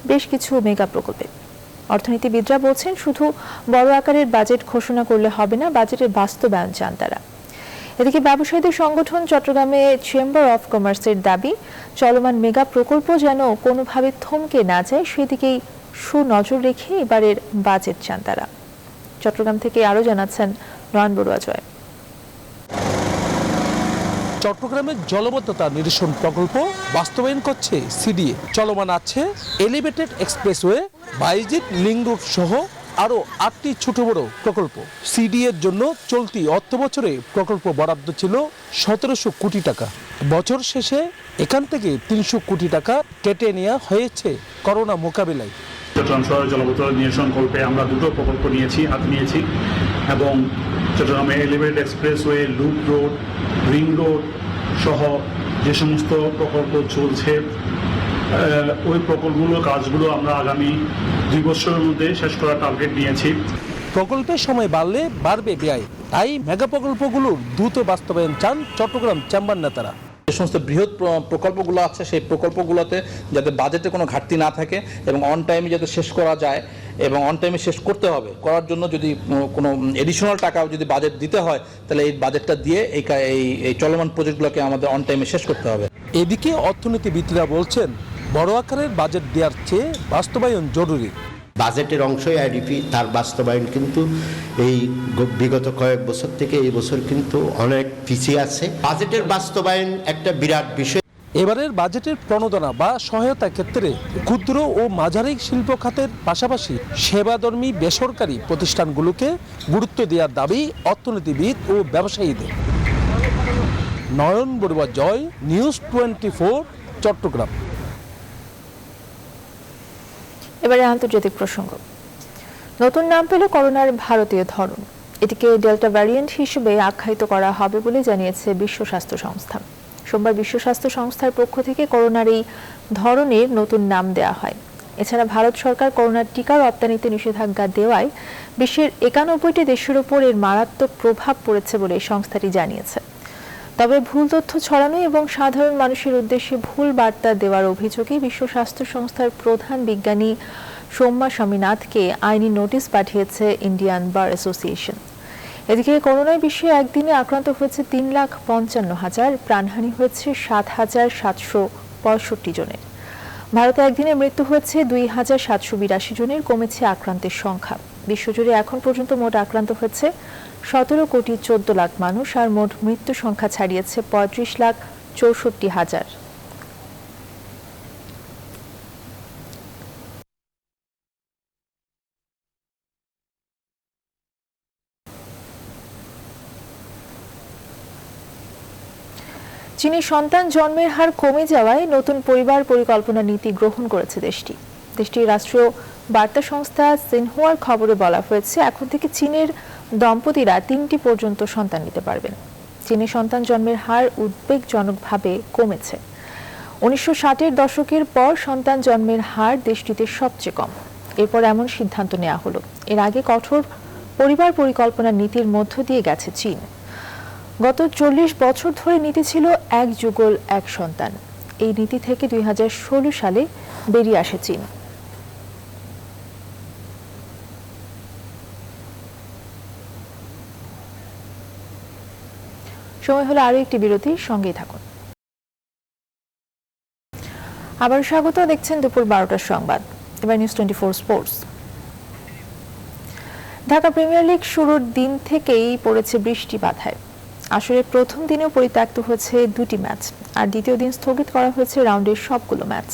বেশ কিছু মেগা প্রকল্পে। অর্থনীতিবিদরা বলছেন, শুধু বড় আকারের বাজেট ঘোষণা করলে হবে না, বাজেটের বাস্তবায়ন চান তারা। এদিকে ব্যবসায়ীদের সংগঠন চট্টগ্রামে চেম্বার অফ কমার্সের দাবি, চলমান মেগা প্রকল্প যেন কোনোভাবে থমকে না যায় সেদিকেই সুনজর রেখে এবারের বাজেট চান তারা। চট্টগ্রাম থেকে আরো জানাচ্ছেন নয়ন বড়ুয়া জয়। চট্টগ্রামের জলবদ্ধতা নিরসন প্রকল্প বাস্তবায়ন করছে সিডিএ। চলমান আছে এলিভেটেড এক্সপ্রেসওয়ে, বাইজিট লিঙ্ক রুট সহ আরও 8টি ছোট বড় প্রকল্প। সিডিএর জন্য চলতি অর্থ বছরে প্রকল্প বরাদ্দ ছিল 1700 কোটি টাকা। বছর শেষে এখান থেকে 300 কোটি টাকা কেটে নেওয়া হয়েছে করোনা মোকাবিলায়। চট্টগ্রাম শহরের জলবদ্ধতা নিরসন কল্পে আমরা 2টো প্রকল্প হাতে নিয়েছি এবং চট্টগ্রামে elevated expressway, loop road, ring road সহ যে সমস্ত প্রকল্প চলছে, ওই প্রকল্পগুলো কাজগুলো আমরা আগামী 2 বছরের মধ্যে শেষ করার টার্গেট নিয়েছি। প্রকল্পের সময় বাড়লে বাড়বে ব্যয়, তাই মেগা প্রকল্পগুলোর দ্রুত বাস্তবায়ন চান চট্টগ্রাম চেম্বার নেতারা। যে সমস্ত বৃহৎ প্রকল্পগুলো আছে সেই প্রকল্পগুলোতে যাতে বাজেটে কোনো ঘাটতি না থাকে এবং অন টাইমে যাতে শেষ করা যায় এবং অন টাইমে শেষ করতে হবে। করার জন্য যদি কোনো এডিশনাল টাকা যদি বাজেট দিতে হয়, তাহলে এই বাজেটটা দিয়ে এই চলমান প্রজেক্টগুলোকে আমাদের অন টাইমে শেষ করতে হবে। এদিকে অর্থনীতিবিদরা বলছেন, বড় আকারের বাজেট দেওয়ার চেয়ে বাস্তবায়ন জরুরি। বাজেটের অংশই আইডিপি, তার বাস্তবায়ন কিন্তু এই বিগত কয়েক বছর থেকে এই বছর কিন্তু অনেক পিছিয়ে আছে। বাজেটের বাস্তবায়ন একটা বিরাট বিষয়। এবারের বাজেটের প্রণোদনা বা সহায়তা ক্ষেত্রে ক্ষুদ্র ও মাঝারি শিল্প খাতের পাশাপাশি সেবাধর্মী বেসরকারি প্রতিষ্ঠানগুলোকে গুরুত্ব দেওয়ার দাবি অর্থনীতিবিদ ও ব্যবসায়ীদের। নয়ন বড়ুয়া জয়, নিউজ 24, চট্টগ্রাম। এবারে আন্তর্জাতিক প্রসঙ্গ। নতুন নাম পেল করোনার ভারতীয় ধরন। এটিকে ডেল্টা ভ্যারিয়েন্ট হিসেবে আখ্যায়িত করা হবে বলে জানিয়েছে বিশ্ব স্বাস্থ্য সংস্থা। সোমবার বিশ্ব স্বাস্থ্য সংস্থার পক্ষ থেকে করোনার এই ধরনের নতুন নাম দেওয়া হয়। এছাড়া ভারত সরকার করোনার টিকা রপ্তানিতে নিষেধাজ্ঞা দেওয়ায় বিশ্বের 91টি দেশের উপর এর মারাত্মক প্রভাব পড়েছে বলে সংস্থাটি জানিয়েছে। তবে ভুল তথ্য ছড়ানো এবং সাধারণ মানুষের উদ্দেশ্যে ভুল বার্তা দেওয়ার অভিযোগে বিশ্ব স্বাস্থ্য সংস্থার প্রধান বিজ্ঞানী সৌম্যা স্বামীনাথকে আইনি নোটিশ পাঠিয়েছে ইন্ডিয়ান বার অ্যাসোসিয়েশন। এদিকে করোনায় বিশ্বে একদিনে আক্রান্ত হয়েছে 3,55,000, প্রাণহানি হয়েছে 7,765 জনের। ভারতে একদিনে মৃত্যু হয়েছে 2,782 জনের, কমেছে আক্রান্তের সংখ্যা। বিশ্বজুড়ে এখন পর্যন্ত মোট আক্রান্ত হয়েছে 17,14,00,000 মানুষ, আর মোট মৃত্যু সংখ্যা ছাড়িয়েছে 35,64,000। চীনে সন্তান জন্মের হার কমে যাওয়ায় নতুন পরিবার পরিকল্পনা নীতি গ্রহণ করেছে দেশটি। দেশটির রাষ্ট্রীয় বার্তা সংস্থা সিনহুয়ার খবরে বলা হয়েছে, এখন থেকে চীনের দম্পতিরা 3টি পর্যন্ত সন্তান নিতে পারবেন। চীনে সন্তান জন্মের হার উদ্বেগজনকভাবে কমেছে। 1960-এর দশকের পর সন্তান জন্মের হার দেশটিতে সবচেয়ে কম। এরপর এমন সিদ্ধান্ত নেওয়া হলো। এর আগে কঠোর পরিবার পরিকল্পনা নীতির মধ্য দিয়ে গেছে চীন। গত 40 বছর ধরে নীতি ছিল 1 যুগল 1 সন্তান। এই নীতি থেকে 2016 সালে বেরিয়ে আসে চীন। সময় হলো আরো একটি বিরতির, সঙ্গেই থাকুন। আবার স্বাগত, দেখছেন দুপুর 12টার সংবাদ। এবার news 24 sports. Dhaka premier league শুরুর দিন থেকেই পড়েছে বৃষ্টি বাধায়। আসরের প্রথম দিনেও পরিত্যক্ত হয়েছে 2টি ম্যাচ, আর দ্বিতীয় দিন স্থগিত করা হয়েছে রাউন্ডের সবগুলো ম্যাচ।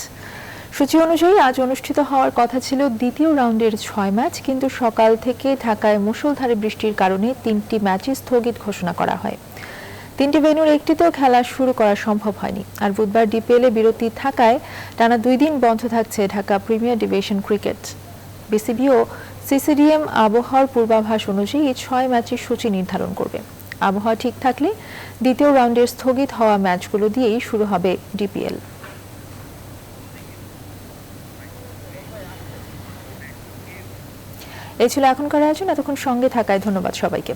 সূচি অনুযায়ী আজ অনুষ্ঠিত হওয়ার কথা ছিল দ্বিতীয় রাউন্ডের 6 ম্যাচ, কিন্তু সকাল থেকে ঢাকায় মুষলধারে বৃষ্টির কারণে 3টি ম্যাচই স্থগিত ঘোষণা করা হয়। 3টি ভেন্যুর একটিতেও খেলা শুরু করা সম্ভব হয়নি। আর বুধবার ডিপিএলে বিরতি থাকায় টানা 2 দিন বন্ধ থাকছে Dhaka premier division cricket. BCB ও সিসিডিএম আবহাওয়ার পূর্বাভাস অনুযায়ী এই 6 ম্যাচের সূচি নির্ধারণ করবে। আবহাওয়া ঠিক থাকলে দ্বিতীয় রাউন্ডের স্থগিত হওয়া ম্যাচগুলো দিয়েই শুরু হবে ডিপিএল। এই ছিল এখনকার আয়োজন। এতক্ষণ সঙ্গে থাকায় ধন্যবাদ সবাইকে।